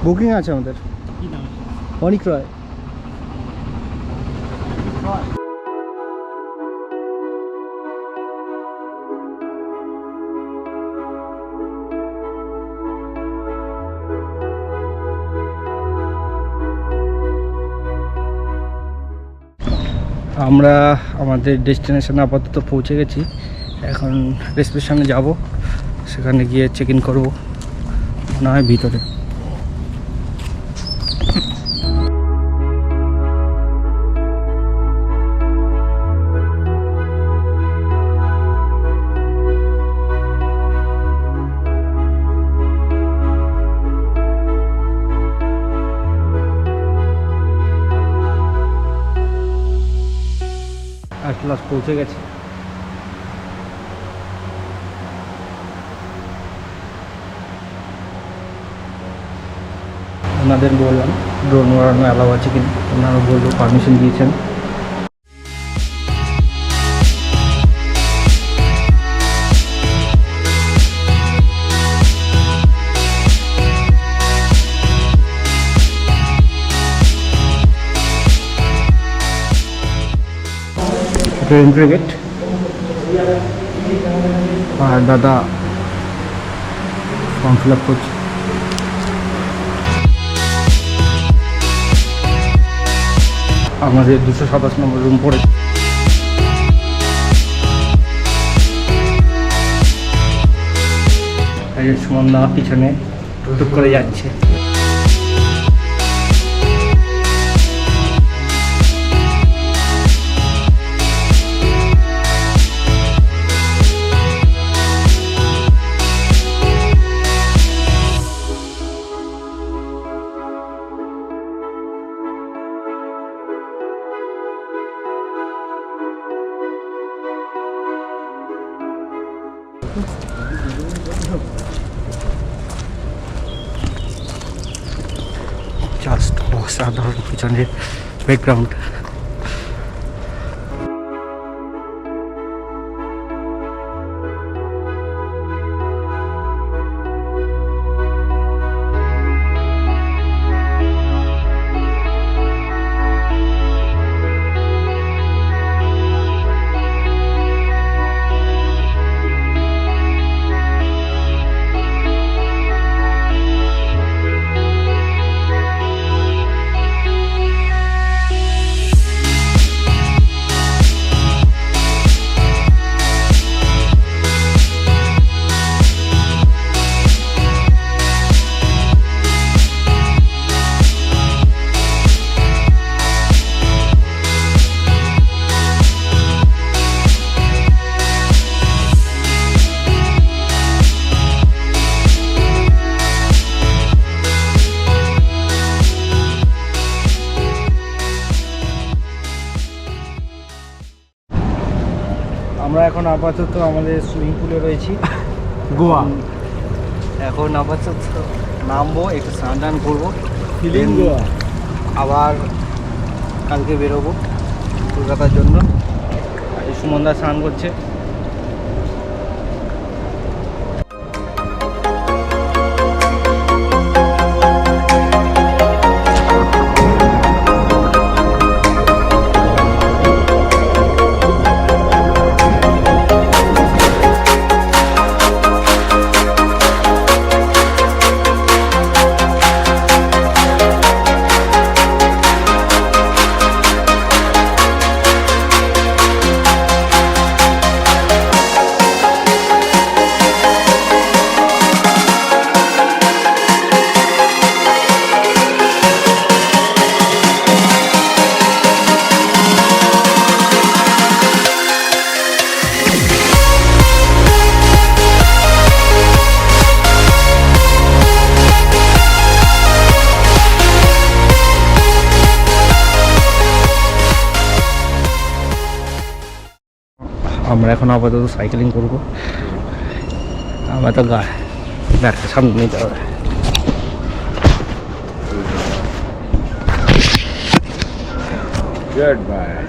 Booking আছে আমাদের। কি নাম? অনিক রয়। আমরা আমাদের ডেস্টিনেশনে আপাতত পৌঁছে গেছি। এখন রেজিস্ট্রেশনে যাব, সেখানে গিয়ে চেক ইন করবো মনে হয় ভিতরে। আর ক্লাস পৌঁছে গেছে। ওনাদের বললাম ড্রোন উড়ানো অ্যালাউ আছে কিনা, ওনারা বললো পারমিশন দিয়েছেন। এটা এন্ট্রি গেট। আর দাদা ফর্ম ফিল আপ করছে। আমাদের 227 নম্বর রুম পড়ে। সুমনদা পিছনে টুক করে যাচ্ছে। জাস্ট অসাধারণ পিছনের ব্যাকগ্রাউন্ড। আমরা এখন আপাতত আমাদের সুইমিং পুলে রয়েছি, গোয়া। এখন আপাতত নামবো, একটু স্নান টান করবো, ফিলিং গোয়া। আবার কালকে বেরোবো কলকাতার জন্য। এই সুমনদা স্নান করছে। আমরা এখন আপাতত সাইকেলিং করবো। আমরা তো গাড়ির সামনে নিতে হবে। Goodbye.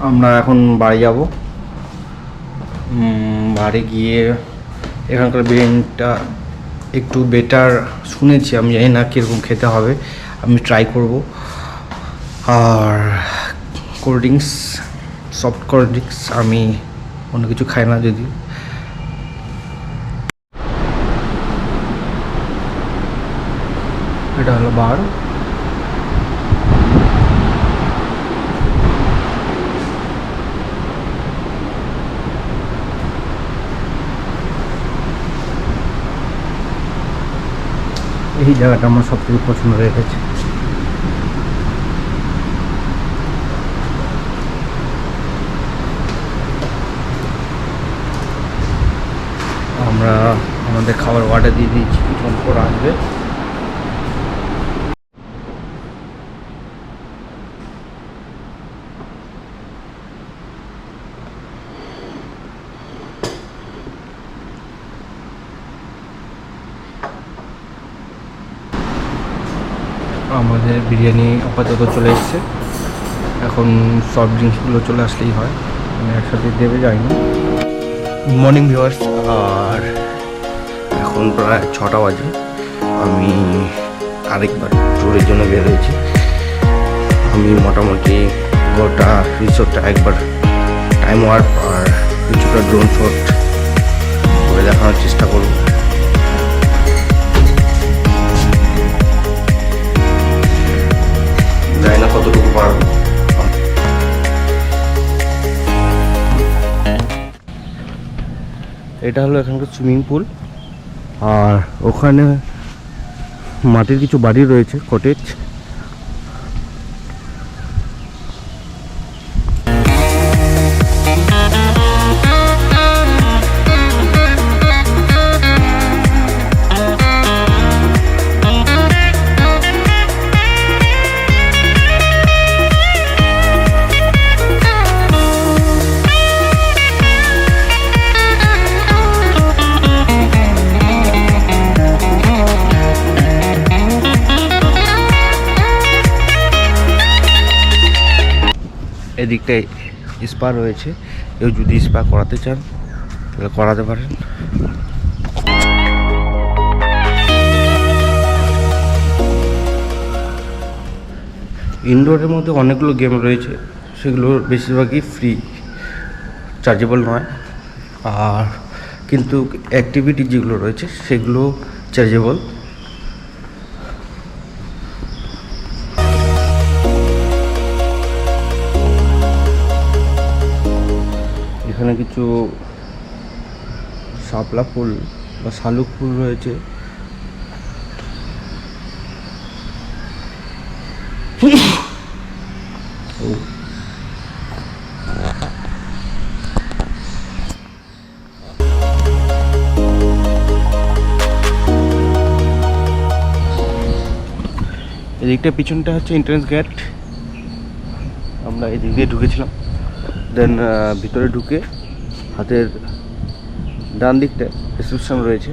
আমরা এখন বাড়ি যাব। বাড়ি গিয়ে এখানকার বিরিয়ানিটা একটু বেটার শুনেছি, আমি জানি না কীরকম খেতে হবে, আমি ট্রাই করব। আর cold drinks, soft cold drinks, আমি অন্য কিছু খাই না যদি। এটা হলো বার। এই জায়গাটা আমার সব থেকে পছন্দ হয়ে গেছে। আমরা আমাদের খাবার অর্ডার দিয়ে দিয়েছি, কিছুক্ষণ পর আসবে। আমাদের বিরিয়ানি আপাতত চলে এসছে, এখন সফট ড্রিঙ্কসগুলো চলে আসলেই হয়, আমি একসাথে দেবে যাইনি। গুড মর্নিং ভিউয়ার্স, আর এখন প্রায় 6টা বাজে। আমি আরেকবার ট্যুরের জন্য বের হয়েছি। আমি মোটামুটি গোটা রিসোর্টটা একবার টাইম ওয়ার্ক আর কিছুটা ড্রোন শট করে দেখানোর চেষ্টা করব। জানি না কতটুকু পারবো। এটা হলো এখানকার সুইমিং পুল, আর ওখানে মাটির কিছু বাড়ি রয়েছে, কটেজ। এদিকটায় স্পা রয়েছে, কেউ যদি স্পা করাতে চান তাহলে করাতে পারেন। ইনডোরের মধ্যে অনেকগুলো গেম রয়েছে, সেগুলো বেশিরভাগই ফ্রি, চার্জেবল নয়। আর কিন্তু অ্যাক্টিভিটি যেগুলো রয়েছে সেগুলো চার্জেবল। এখানে কিছু শাপলা ফুল বা শালুক ফুল রয়েছে। এদিকটা পিছনটা হচ্ছে এন্ট্রান্স গেট, আমরা এদিক দিয়ে ঢুকেছিলাম। দেন ভিতরে ঢুকে হাতের ডান দিকটা রিসেপশন রয়েছে।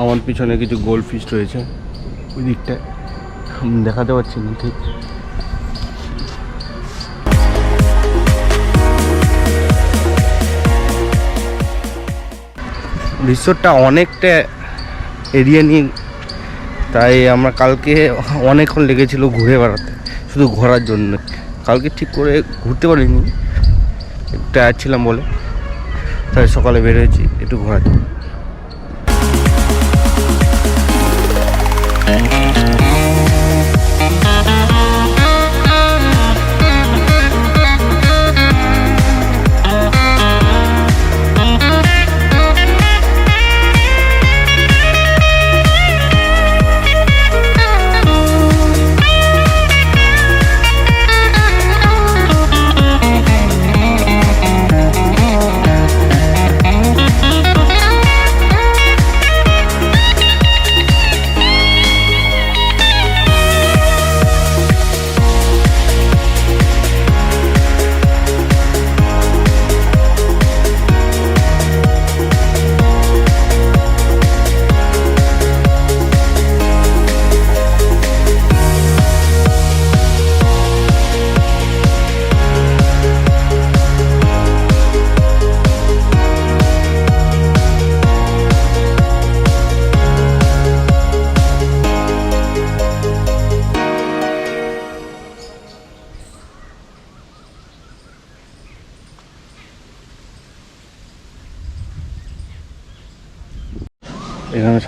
আমার পিছনে কিছু গোল্ড ফিশ রয়েছে, ওই দিকটায় দেখাতে পারছি না ঠিক। রিসোর্টটা অনেকটা এরিয়া নিয়ে, তাই আমরা কালকে অনেকক্ষণ লেগেছিল ঘুরে বেড়াতে, শুধু ঘোরার জন্য। কালকে ঠিক করে ঘুরতে পারিনি, টায়ার্ড ছিলাম বলে, তাই সকালে বের হয়েছি একটু ঘোরাতে।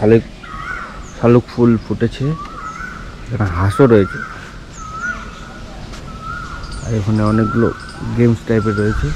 শালুক শালুক ফুল ফুটেছে, এখানে হাঁসও রয়েছে, আর এখানে অনেকগুলো গেমস টাইপের রয়েছে।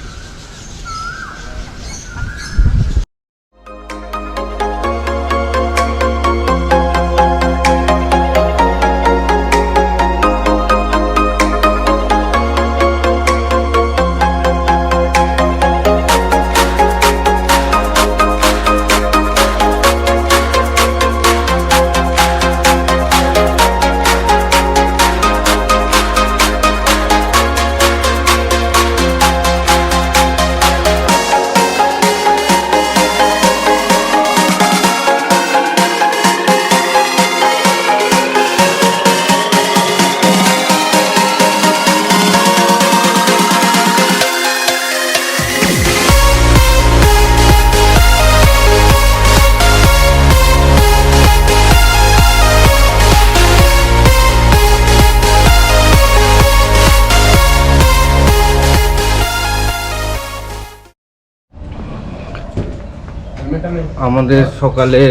আমাদের সকালে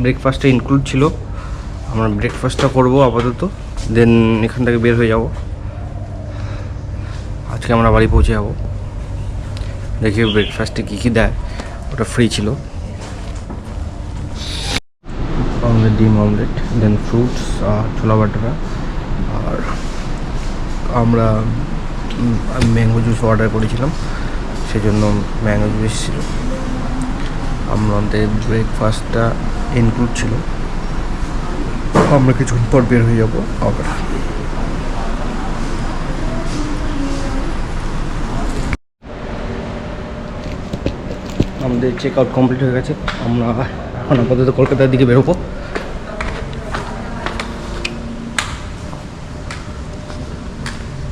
ব্রেকফাস্টে ইনক্লুড ছিল, আমরা ব্রেকফাস্টটা করব আপাতত, দেন এখান থেকে বের হয়ে যাব। আজকে আমরা বাড়ি পৌঁছে যাব। দেখি ব্রেকফাস্টে কী কী দেয়, ওটা ফ্রি ছিল। অমলেট, ডিম অমলেট, দেন ফ্রুটস, ছোলা বাটারা, আর আমরা ম্যাঙ্গো জুস অর্ডার করেছিলাম, সেজন্য ম্যাঙ্গো জুস ছিল। আমাদের ব্রেকফাস্টটা ইনক্লুড ছিল। আমরা কিছুক্ষণ পর বের হয়ে যাব আবার। আমাদের চেক আউট কমপ্লিট হয়ে গেছে। আমরা এখন আপাতত কলকাতার দিকে বেরোবো।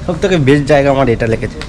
সব থেকে বেস্ট জায়গা আমার এটা লেগেছে।